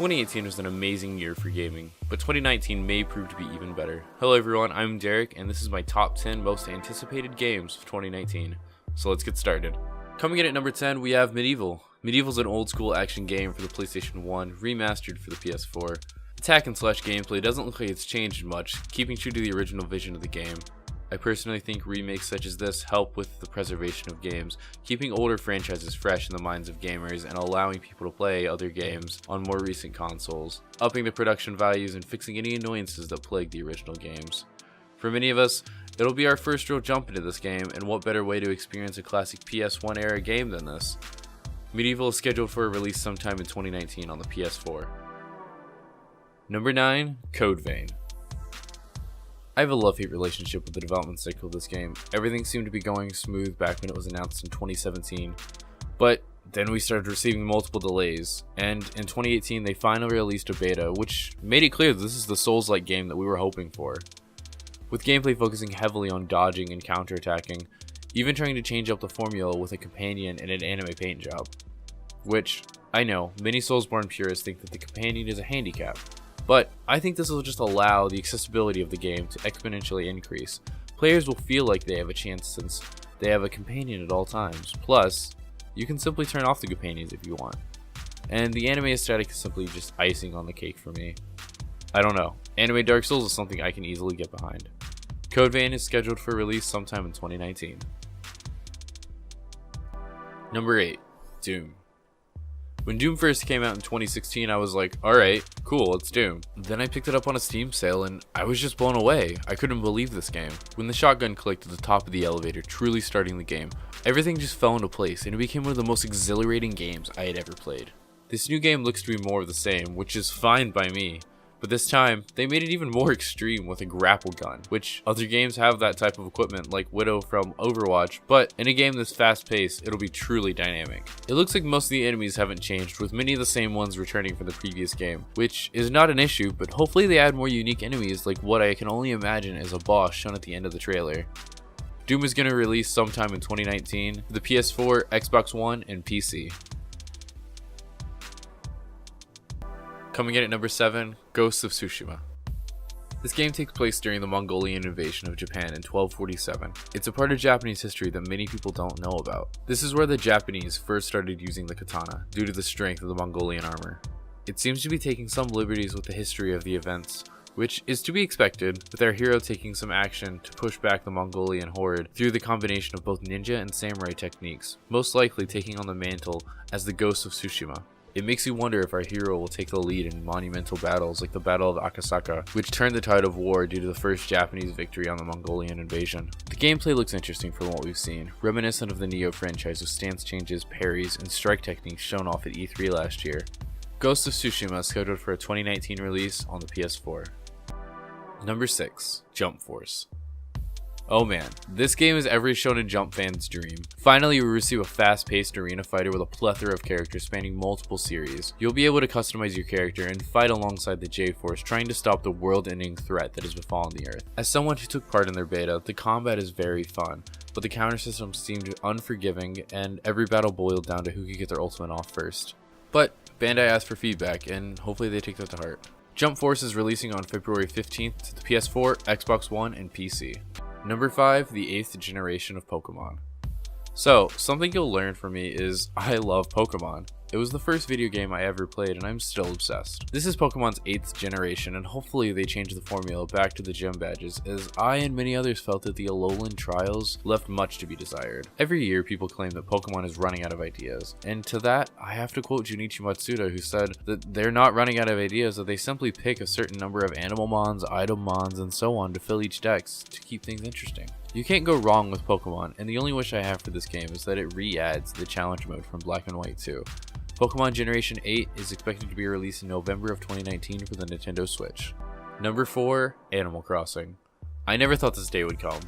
2018 was an amazing year for gaming, but 2019 may prove to be even better. Hello everyone, I'm Derek, and this is my top 10 most anticipated games of 2019. So let's get started. Coming in at number 10, we have Medieval. Medieval is an old school action game for the PlayStation 1, remastered for the PS4. Attack and slash gameplay doesn't look like it's changed much, keeping true to the original vision of the game. I personally think remakes such as this help with the preservation of games, keeping older franchises fresh in the minds of gamers and allowing people to play other games on more recent consoles, upping the production values and fixing any annoyances that plague the original games. For many of us, it'll be our first real jump into this game, and what better way to experience a classic PS1 era game than this? Medieval is scheduled for a release sometime in 2019 on the PS4. Number 9, Code Vein. I have a love-hate relationship with the development cycle of this game. Everything seemed to be going smooth back when it was announced in 2017, but then we started receiving multiple delays, and in 2018 they finally released a beta, which made it clear that this is the Souls-like game that we were hoping for. With gameplay focusing heavily on dodging and counterattacking, even trying to change up the formula with a companion and an anime paint job. Which, I know, many Soulsborne purists think that the companion is a handicap, but I think this will just allow the accessibility of the game to exponentially increase. Players will feel like they have a chance since they have a companion at all times. Plus, you can simply turn off the companions if you want. And the anime aesthetic is simply just icing on the cake for me. I don't know, anime Dark Souls is something I can easily get behind. Code Vein is scheduled for release sometime in 2019. Number 8, Doom. When Doom first came out in 2016, I was like, alright, cool, it's Doom. Then I picked it up on a Steam sale and I was just blown away. I couldn't believe this game. When the shotgun clicked at the top of the elevator, truly starting the game, everything just fell into place and it became one of the most exhilarating games I had ever played. This new game looks to be more of the same, which is fine by me. But this time, they made it even more extreme with a grapple gun, which other games have that type of equipment like Widow from Overwatch, but in a game this fast paced, it'll be truly dynamic. It looks like most of the enemies haven't changed, with many of the same ones returning from the previous game, which is not an issue, but hopefully they add more unique enemies like what I can only imagine is a boss shown at the end of the trailer. Doom is going to release sometime in 2019 for the PS4, Xbox One, and PC. Coming in at number 7, Ghost of Tsushima. This game takes place during the Mongolian invasion of Japan in 1247. It's a part of Japanese history that many people don't know about. This is where the Japanese first started using the katana, due to the strength of the Mongolian armor. It seems to be taking some liberties with the history of the events, which is to be expected, with our hero taking some action to push back the Mongolian horde through the combination of both ninja and samurai techniques, most likely taking on the mantle as the Ghost of Tsushima. It makes you wonder if our hero will take the lead in monumental battles like the Battle of Akasaka, which turned the tide of war due to the first Japanese victory on the Mongolian invasion. The gameplay looks interesting from what we've seen, reminiscent of the Nioh franchise with stance changes, parries, and strike techniques shown off at E3 last year. Ghost of Tsushima is scheduled for a 2019 release on the PS4. Number 6, Jump Force. Oh man, this game is every Shonen Jump fan's dream. Finally, we receive a fast-paced arena fighter with a plethora of characters spanning multiple series. You'll be able to customize your character and fight alongside the J-Force, trying to stop the world-ending threat that has befallen the Earth. As someone who took part in their beta, the combat is very fun, but the counter systems seemed unforgiving, and every battle boiled down to who could get their ultimate off first. But Bandai asked for feedback, and hopefully they take that to heart. Jump Force is releasing on February 15th to the PS4, Xbox One, and PC. Number 5, the 8th generation of Pokemon. So, something you'll learn from me is I love Pokemon. It was the first video game I ever played and I'm still obsessed. This is Pokemon's 8th generation and hopefully they change the formula back to the gym badges, as I and many others felt that the Alolan trials left much to be desired. Every year people claim that Pokemon is running out of ideas, and to that I have to quote Junichi Matsuda, who said that they're not running out of ideas, that they simply pick a certain number of animal mons, item mons, and so on to fill each dex to keep things interesting. You can't go wrong with Pokemon, and the only wish I have for this game is that it re-adds the challenge mode from Black and White 2. Pokemon Generation 8 is expected to be released in November of 2019 for the Nintendo Switch. Number 4, Animal Crossing. I never thought this day would come.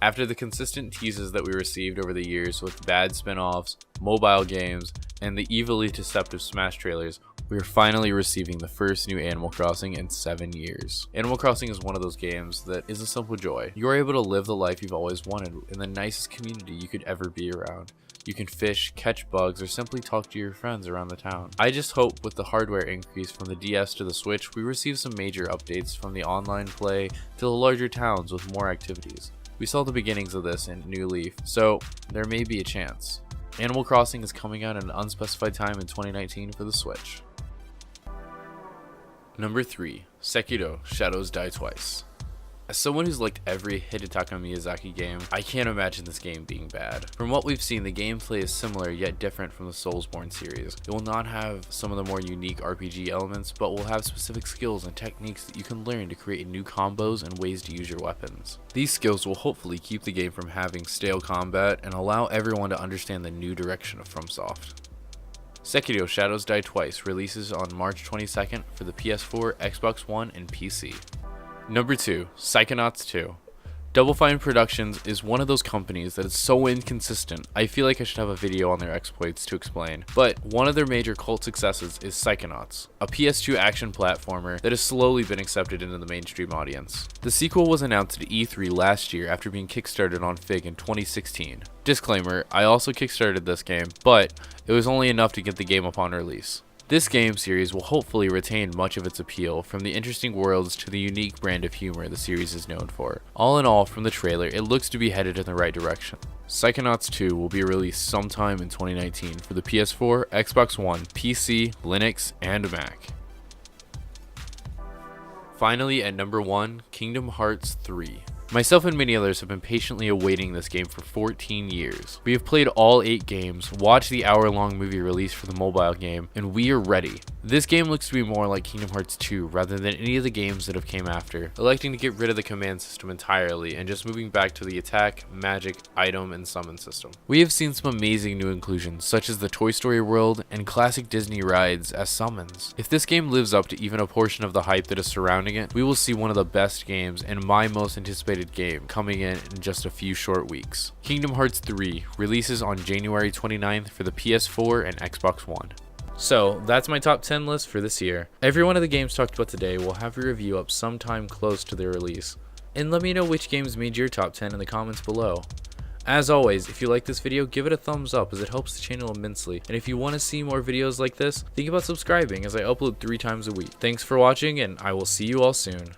After the consistent teases that we received over the years with bad spin-offs, mobile games, and the evilly deceptive Smash trailers, we are finally receiving the first new Animal Crossing in 7 years. Animal Crossing is one of those games that is a simple joy. You are able to live the life you've always wanted in the nicest community you could ever be around. You can fish, catch bugs, or simply talk to your friends around the town. I just hope with the hardware increase from the DS to the Switch, we receive some major updates from the online play to the larger towns with more activities. We saw the beginnings of this in New Leaf, so there may be a chance. Animal Crossing is coming out at an unspecified time in 2019 for the Switch. Number 3. Sekiro: Shadows Die Twice. As someone who's liked every Hidetaka Miyazaki game, I can't imagine this game being bad. From what we've seen, the gameplay is similar yet different from the Soulsborne series. It will not have some of the more unique RPG elements, but will have specific skills and techniques that you can learn to create new combos and ways to use your weapons. These skills will hopefully keep the game from having stale combat and allow everyone to understand the new direction of FromSoft. Sekiro: Shadows Die Twice releases on March 22nd for the PS4, Xbox One, and PC. Number 2. Psychonauts 2. Double Fine Productions is one of those companies that is so inconsistent, I feel like I should have a video on their exploits to explain. But one of their major cult successes is Psychonauts, a PS2 action platformer that has slowly been accepted into the mainstream audience. The sequel was announced at E3 last year after being kickstarted on Fig in 2016. Disclaimer, I also kickstarted this game, but it was only enough to get the game upon release. This game series will hopefully retain much of its appeal, from the interesting worlds to the unique brand of humor the series is known for. All in all, from the trailer, it looks to be headed in the right direction. Psychonauts 2 will be released sometime in 2019 for the PS4, Xbox One, PC, Linux, and Mac. Finally, at number 1, Kingdom Hearts 3. Myself and many others have been patiently awaiting this game for 14 years. We have played all 8 games, watched the hour-long movie release for the mobile game, and we are ready. This game looks to be more like Kingdom Hearts 2 rather than any of the games that have came after, electing to get rid of the command system entirely and just moving back to the attack, magic, item, and summon system. We have seen some amazing new inclusions, such as the Toy Story world and classic Disney rides as summons. If this game lives up to even a portion of the hype that is surrounding it, we will see one of the best games and my most anticipated game coming in just a few short weeks. Kingdom Hearts 3 releases on January 29th for the PS4 and Xbox One. So that's my top 10 list for this year. Every one of the games talked about today will have a review up sometime close to their release. And let me know which games made your top 10 in the comments below. As always, if you like this video, give it a thumbs up as it helps the channel immensely. And if you want to see more videos like this, think about subscribing as I upload 3 times a week. Thanks for watching, and I will see you all soon.